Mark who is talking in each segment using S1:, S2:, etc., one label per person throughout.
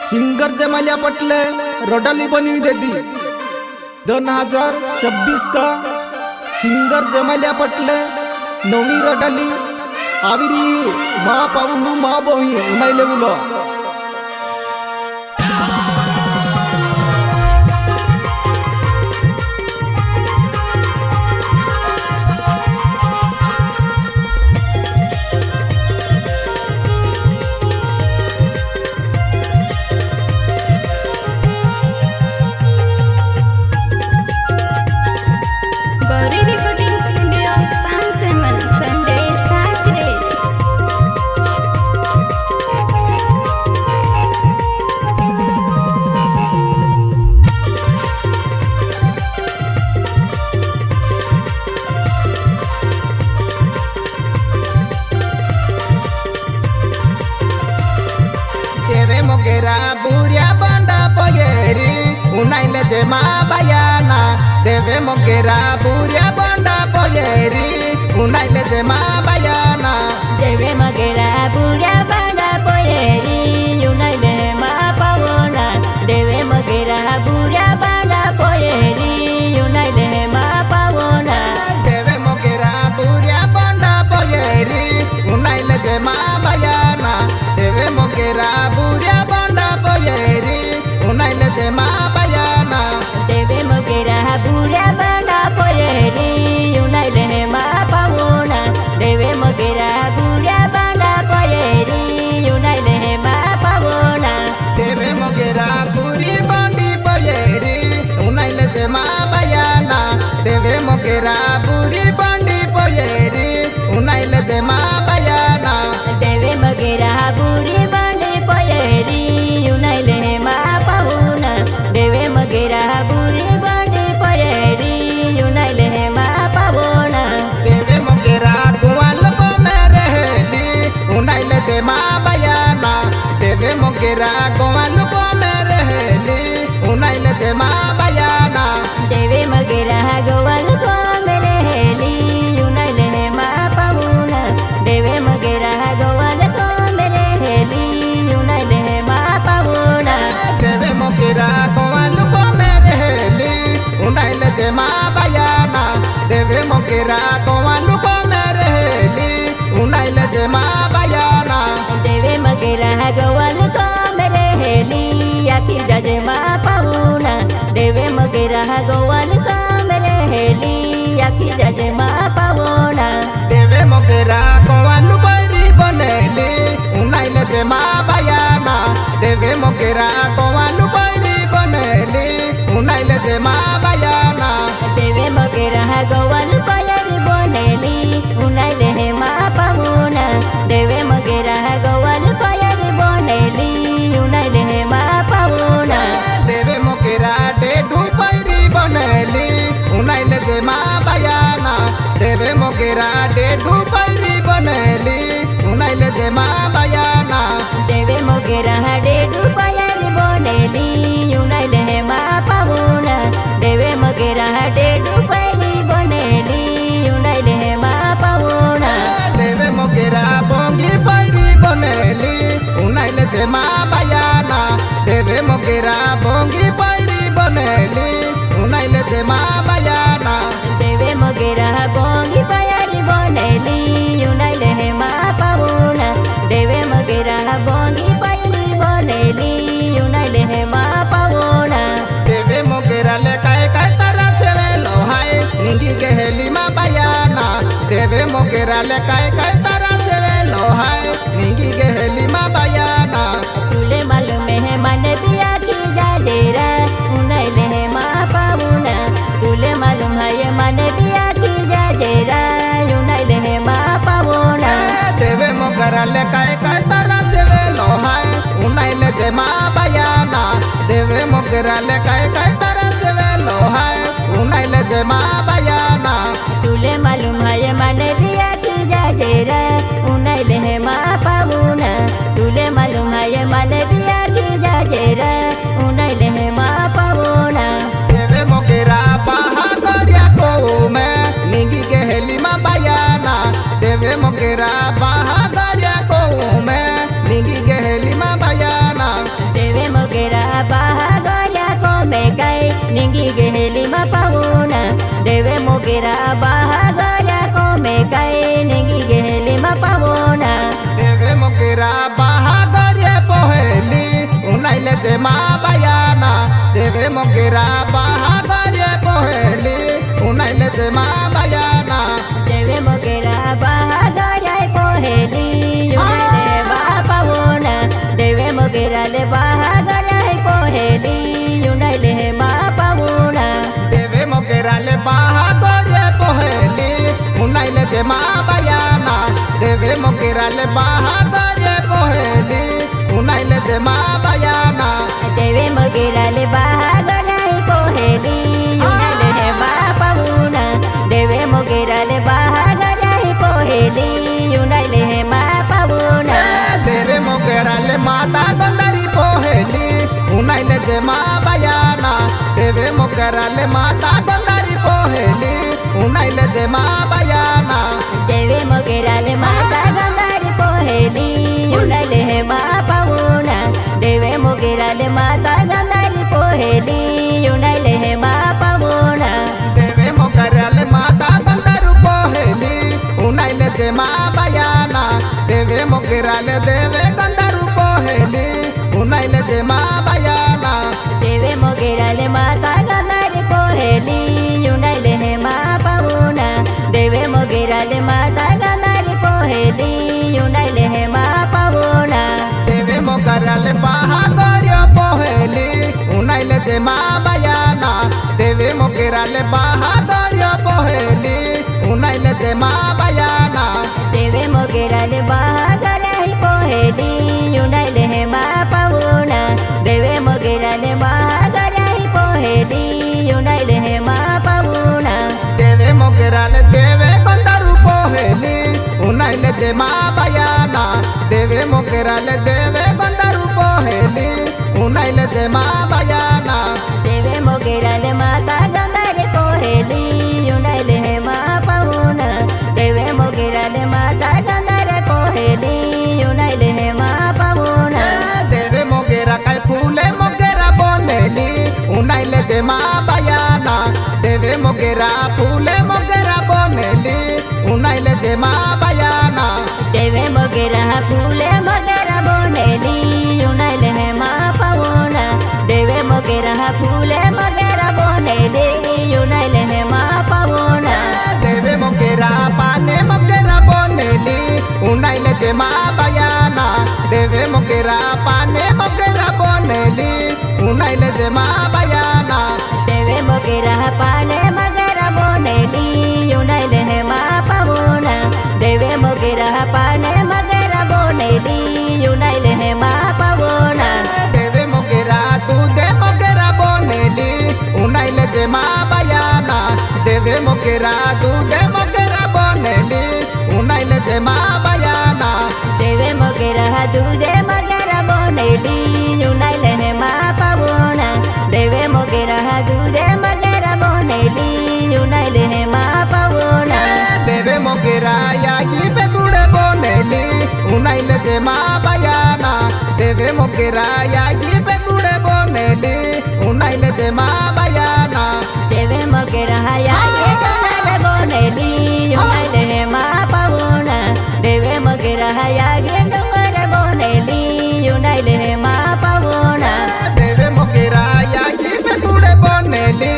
S1: singer Jamalia पटले रोडाली बनी देदी 2026 का सिंगर जमालिया पटले नवी रोडाली आविरी मा पाऊ मा बोही उनाइले बुलो मोगेरा बुरिया बंडा पोयेरी उनाइले जे मा बयाना देवे मोगेरा बुरिया बंडा पोयेरी उनाइले जे मा बयाना
S2: देवे मोगेरा बुरिया बंडा पोयेरी उनाइले मा पावना देवे मोगेरा बुरिया बंडा पोयेरी उनाइले मा पावना
S1: देवे मोगेरा बुरिया बंडा पोयेरी उनाइले जे मा बयाना देवे मोगेरा बुरिया बंडा पोयेरी उनाइले जे मा बयाना
S2: देवे मोगेरा बुरिया बंडा पोयेरी उनाइले मा पावना देवे मोगेरा बुरिया बंडा पोयेरी उनाइले मा पावना
S1: देवे मोगेरा बुरी बंडी पोयेरी उनाइले जे मा बयाना देवे मोगेरा बुरी बंडी पोयेरी उनाइले जे मा बयाना
S2: देवे मोगेरा बुरी बंडी पोयेरी उनाइले मा पावना देवे मोगेरा बुरी बंडी पोयेरी उनाइले मा पावना
S1: देवे मोगेरा गोवाल को मेरे हेली उनाइले जे मा बयाना देवे मोगेरा गोवाल को मेरे हेली उनाइले जे मा बयाना
S2: देवे मोगेरा गोवाल को मेरे हेली उनाइले मा पावना देवे मोगेरा गोवाल को मेरे हेली उनाइले मा पावना
S1: देवे मोगेरा गोवाल को मेरे हेली उनाइले जे मा बयाना देवे मोगेरा गोवाल को मेरे हेली उनाइले जे मा बयाना
S2: देवे मोगेरा गोवाल को मेरे हेली आखी जाजे मा पावना देवे मोगेरा गोवाल को मेरे हेली आखी जाजे मा पावना
S1: देवे मोगेरा गोवाल बैरी बनेली उनाइले जे मा बयाना देवे मोगेरा गोवाल बैरी बनेली उनाइले जे मा बयाना
S2: देवे मोगेरा गोवाल बैरी बनेली उनाइले मा पावना देवे मोगेरा गोवाल बैरी बनेली उनाइले मा पावना
S1: देवे मोगेरा डेढ़ू बैरी बनेली उनाइले जे मा बयाना देवे मोगेरा डेढ़ू बैरी बनेली उनाइले जे मा बयाना
S2: देवे मोगेरा डेढ़ू बैरी बनेली उनाइले मा पावना देवे मोगेरा डेढ़ू बैरी बनेली उनाइले मा पावना
S1: देवे मोगेरा बोंगी बैरी बनेली उनाइले जे मा बयाना देवे मोगेरा बोंगी बैरी बनेली उनाइले जे मा बयाना
S2: देवे मोगेरा बोंगी बैरी बनेली उनाइले मा पावना देवे मोगेरा बोंगी बैरी बनेली उनाइले मा पावना
S1: देवे मोगेरा ले काय काय तरह से वेलो हाय निंगी गहेली मा बयाना देवे मोगेरा ले काय काय तरह से वेलो हाय निंगी गहेली मा बयाना
S2: तुले मालूम है मन दिया की जाडेरा उनाइले मा पावना तुले मालूम है ये मन दिया की जाडेरा उनाइले मा पावना
S1: देवे मोगेरा ले काय काय तरह से वेलो हाय उनाइले जे मा बयाना देवे मोगेरा ले काय काय तरह से वेलो हाय उनाइले जे मा बयाना
S2: तुले मालूम है ये मन दिया की जाडेरा उनाइले मा पावना तुले मालूम है ये मन दिया की जाडेरा उनाइले मा पावना
S1: देवे मोगेरा बाहा गरिया को मैं निंगी गहेली मा बयाना देवे मोगेरा बाहा गरिया को मैं निंगी गहेली मा बयाना
S2: देवे
S1: मोगेरा बाहागरे पहेली उनाइले जे मा बायाना
S2: देवे मोगेरा बाहागरे पहेली उनाइले बापा होना देवे मोगेरा ले बाहागरे पहेली उनाइले बापा होना
S1: देवे मोगेरा ले बाहागरे पहेली उनाइले जे मा बायाना देवे मोगेरा ले बाहागरे पहेली उनाइले जे मा बायाना
S2: देवे मोगेरा ले बाहागरे पहेली उनाइले बापा होना देवे मोगेरा ले बाहागरे पहेली उनाइले बापा होना
S1: देवे मोगेरा ले माता गंधारी पहेली उनाइले जे मा बायाना देवे मोगेरा ले माता गंधारी पहेली उनाइले जे मा बायाना
S2: देवे मोगेरा ले माता गंधारी पहेली उनाइले बापा होना देवे मोगेरा ले माता गंधारी पहेली उनाइले बापा होना
S1: देवे मोगेरा ले माता गंधारू पहेली उनाइले जे मा बायाना देवे मोगेरा ले देवे गंधारू पहेली उनाइले जे मा बायाना
S2: देवे मोगेरा ले माता गंधारी पहेली उनाइले बापा होना देवे मोगेरा ले माता गंधारी पहेली उनाइले बापा होना
S1: देवे मोगेरा ले बाहागरे पहेली उनाइले जे मा बायाना देवे मोगेरा ले बाहागरे पहेली उनाइले जे मा बायाना
S2: देवे मोगेरा ले बाहागरे पहेली उनाइले बापा होना देवे मोगेरा ले बाहागरे पहेली उनाइले बापा होना
S1: देवे मोगेरा ले देवे गंधारू पहेली उनाइले जे मा बायाना देवे मोगेरा ले देवे गंधारू पहेली उनाइले जे मा बायाना
S2: देवे मोगेरा ले माता गंधारी पहेली उनाइले बापा होना देवे मोगेरा ले माता गंधारी पहेली उनाइले बापा होना
S1: देवे मोगेरा काय फूले मोगेरा बनेली उनाइले जे मा बायाना देवे मोगेरा फूले मोगेरा बनेली उनाइले जे मा बायाना
S2: देवे मोगेरा फूले मोगेरा बनेली उनाइले बापा होना देवे मोगेरा फूले मोगेरा बनेली उनाइले बापा होना
S1: देवे मोगेरा पाने मोगेरा बनेली उनाइले जे मा बायाना देवे मोगेरा पाने मोगेरा बनेली उनाइले जे मा बायाना
S2: देवे मोगेरा पाने मोगेरा बनेली उनाइले बापा होना देवे मोगेरा पाने मोगेरा बनेली उनाइले बापा होना
S1: देवे मोगेरा दूधे मोगेरा बनेली उनाइले जे मा बायाना देवे मोगेरा दूधे मोगेरा बनेली उनाइले जे मा बायाना
S2: देवे मोगेरा दूधे मोगेरा बनेली उनाइले बापा होना देवे मोगेरा दूधे मोगेरा बनेली उनाइले बापा होना
S1: देवे मोगेरा यागी पे बुड़े बनेली उनाइले जे मा बायाना देवे मोगेरा यागी पे बुड़े बनेली उनाइले जे मा बायाना
S2: देवे मोगेरा यागी डोंगर बनेली उनाइले बापा होना देवे मोगेरा यागी डोंगर बनेली उनाइले बापा होना
S1: देवे मोगेरा यागी पे बुड़े बनेली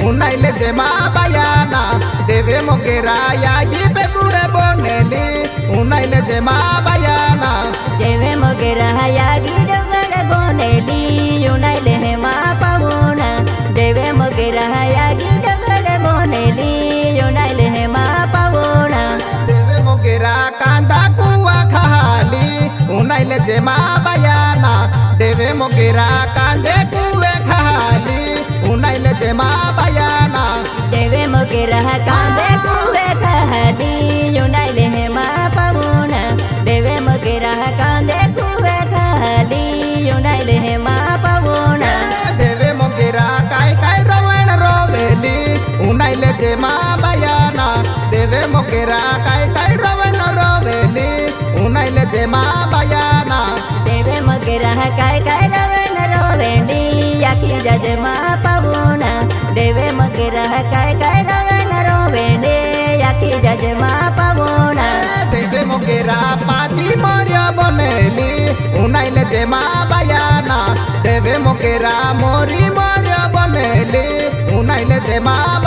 S1: उनाइले जे मा बायाना देवे मोगेरा यागी पे बुड़े बनेली उनाइले जे मा बायाना
S2: देवे मोगेरा यागी डोंगर बनेली उनाइले बापा होना देवे मोगेरा यागी डोंगर बनेली उनाइले बापा होना
S1: देवे मोगेरा कांदा कुआ खाली उनाइले जे मा बायाना देवे मोगेरा कांदे कुए खाली उनाइले जे मा बायाना
S2: देवे मोगेरा कांदे कुए खाली उनाइले बापा होना देवे मोगेरा कांदे कुए खाली उनाइले बापा होना
S1: देवे मोगेरा काय काय रवण रोवेली उनाइले जे मा बायाना देवे मोगेरा काय काय रवण रोवेली उनाइले जे मा बायाना
S2: देवे मोगेरा काय काय रवण रोवेली याकी जज बापा होना देवे मोगेरा काय काय रवण रोवेली याकी जज बापा होना
S1: देवे मोगेरा पाती मर्या बनेली उनाइले जे मा बायाना देवे मोगेरा मोरी मर्या बनेली दे माँ